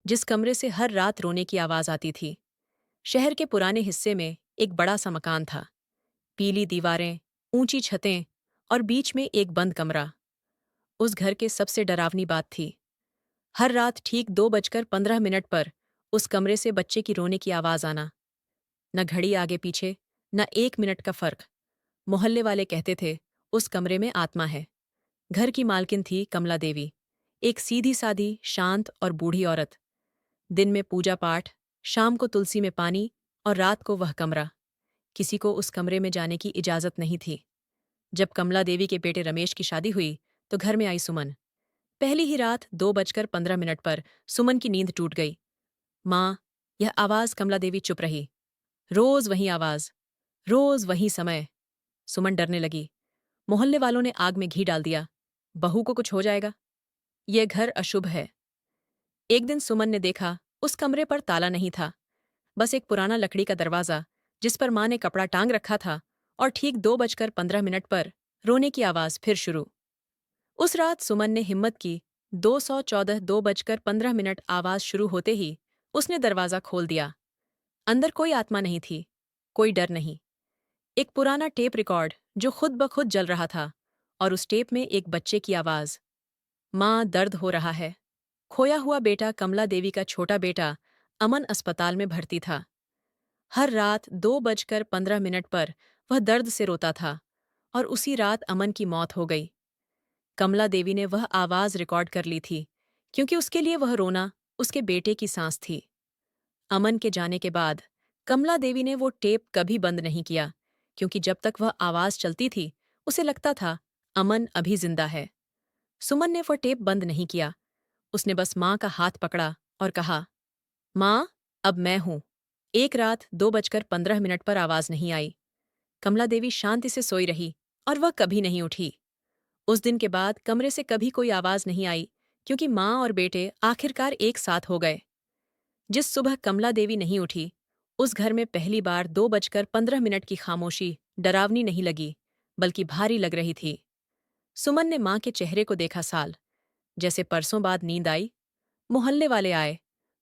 जिस कमरे से हर रात रोने की आवाज आती थी। शहर के पुराने हिस्से में एक बड़ा सा मकान था। पीली दीवारें, ऊंची छतें और बीच में एक बंद कमरा। उस घर के सबसे डरावनी बात थी, हर रात ठीक 2:15 पर उस कमरे से बच्चे की रोने की आवाज आना। न घड़ी आगे पीछे, न 1 मिनट का फर्क। मोहल्ले वाले कहते थे, उस कमरे में आत्मा है। घर की मालकिन थी कमला देवी, एक सीधी सादी, शांत और बूढ़ी औरत। दिन में पूजा पाठ, शाम को तुलसी में पानी और रात को वह कमरा। किसी को उस कमरे में जाने की इजाजत नहीं थी। जब कमला देवी के बेटे रमेश की शादी हुई तो घर में आई सुमन। पहली ही रात 2:15 पर सुमन की नींद टूट गई। माँ, यह आवाज। कमला देवी चुप रही। रोज वही आवाज, रोज वही समय। सुमन डरने लगी। मोहल्ले वालों ने आग में घी डाल दिया, बहू को कुछ हो जाएगा, यह घर अशुभ है। एक दिन सुमन ने देखा, उस कमरे पर ताला नहीं था, बस एक पुराना लकड़ी का दरवाजा जिस पर माँ ने कपड़ा टांग रखा था। और ठीक 2:15 पर रोने की आवाज फिर शुरू। उस रात सुमन ने हिम्मत की। 214 2:15 आवाज शुरू होते ही उसने दरवाजा खोल दिया। अंदर कोई आत्मा नहीं थी, कोई डर नहीं। एक पुराना टेप रिकॉर्ड जो खुद ब खुद जल रहा था, और उस टेप में एक बच्चे की आवाज। माँ, दर्द हो रहा है। खोया हुआ बेटा, कमला देवी का छोटा बेटा अमन अस्पताल में भर्ती था। हर रात 2:15 पर वह दर्द से रोता था, और उसी रात अमन की मौत हो गई। कमला देवी ने वह आवाज रिकॉर्ड कर ली थी, क्योंकि उसके लिए वह रोना उसके बेटे की सांस थी। अमन के जाने के बाद कमला देवी ने वो टेप कभी बंद नहीं किया, क्योंकि जब तक वह आवाज चलती थी उसे लगता था अमन अभी जिंदा है। सुमन ने वो टेप बंद नहीं किया। उसने बस माँ का हाथ पकड़ा और कहा, माँ, अब मैं हूं। एक रात 2:15 पर आवाज नहीं आई। कमला देवी शांति से सोई रही, और वह कभी नहीं उठी। उस दिन के बाद कमरे से कभी कोई आवाज नहीं आई, क्योंकि माँ और बेटे आखिरकार एक साथ हो गए। जिस सुबह कमला देवी नहीं उठी, उस घर में पहली बार 2:15 की खामोशी डरावनी नहीं लगी, बल्कि भारी लग रही थी। सुमन ने माँ के चेहरे को देखा, साल जैसे परसों बाद नींद आई। मोहल्ले वाले आए,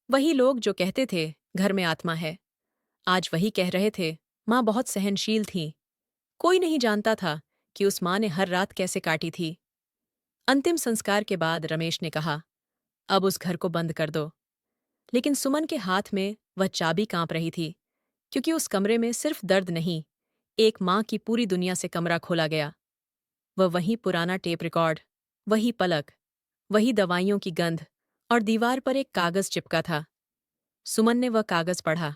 वही लोग जो कहते थे घर में आत्मा है, आज वही कह रहे थे माँ बहुत सहनशील थी। कोई नहीं जानता था कि उस माँ ने हर रात कैसे काटी थी। अंतिम संस्कार के बाद रमेश ने कहा, अब उस घर को बंद कर दो। लेकिन सुमन के हाथ में वह चाबी कांप रही थी, क्योंकि उस कमरे में सिर्फ दर्द नहीं, एक माँ की पूरी दुनिया से कमरा खोला गया। वह वही पुराना टेप रिकॉर्ड, वही पलक, वही दवाइयों की गंध, और दीवार पर एक कागज चिपका था। सुमन ने वह कागज पढ़ा।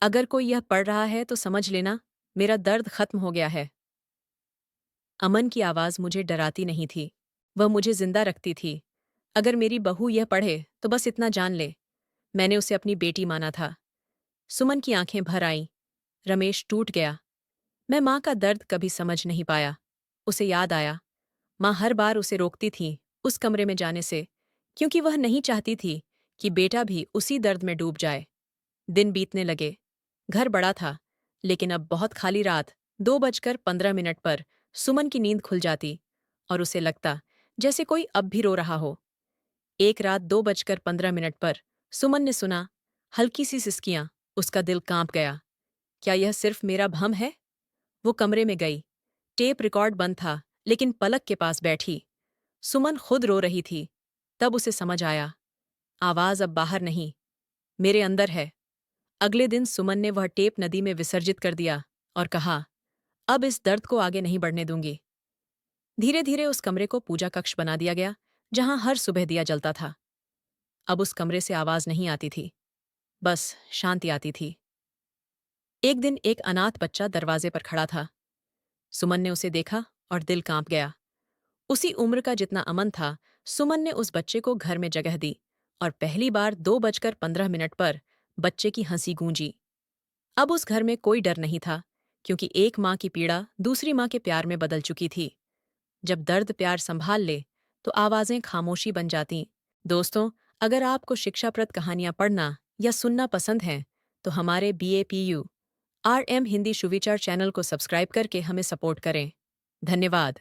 अगर कोई यह पढ़ रहा है तो समझ लेना, मेरा दर्द खत्म हो गया है। अमन की आवाज मुझे डराती नहीं थी, वह मुझे जिंदा रखती थी। अगर मेरी बहू यह पढ़े तो बस इतना जान ले, मैंने उसे अपनी बेटी माना था। सुमन की आंखें भर आईं। रमेश टूट गया। मैं माँ का दर्द कभी समझ नहीं पाया। उसे याद आया, माँ हर बार उसे रोकती थी उस कमरे में जाने से, क्योंकि वह नहीं चाहती थी कि बेटा भी उसी दर्द में डूब जाए। दिन बीतने लगे। घर बड़ा था, लेकिन अब बहुत खाली। रात 2:15 पर सुमन की नींद खुल जाती, और उसे लगता जैसे कोई अब भी रो रहा हो। एक रात 2:15 पर सुमन ने सुना हल्की सी सिसकियां। उसका दिल कांप गया। क्या यह सिर्फ मेरा भ्रम है? वो कमरे में गई। टेप रिकॉर्ड बंद था, लेकिन पलक के पास बैठी सुमन खुद रो रही थी। तब उसे समझ आया, आवाज अब बाहर नहीं, मेरे अंदर है। अगले दिन सुमन ने वह टेप नदी में विसर्जित कर दिया और कहा, अब इस दर्द को आगे नहीं बढ़ने दूंगी। धीरे धीरे उस कमरे को पूजा कक्ष बना दिया गया, जहां हर सुबह दिया जलता था। अब उस कमरे से आवाज नहीं आती थी, बस शांति आती थी। एक दिन एक अनाथ बच्चा दरवाजे पर खड़ा था। सुमन ने उसे देखा और दिल कांप गया। उसी उम्र का जितना अमन था। सुमन ने उस बच्चे को घर में जगह दी, और पहली बार 2:15 पर बच्चे की हंसी गूंजी। अब उस घर में कोई डर नहीं था, क्योंकि एक माँ की पीड़ा दूसरी माँ के प्यार में बदल चुकी थी। जब दर्द प्यार संभाल ले तो आवाजें खामोशी बन जाती। दोस्तों, अगर आपको शिक्षाप्रद कहानियां पढ़ना या सुनना पसंद हैं तो हमारे BAPU RM हिंदी सुविचार चैनल को सब्सक्राइब करके हमें सपोर्ट करें। धन्यवाद।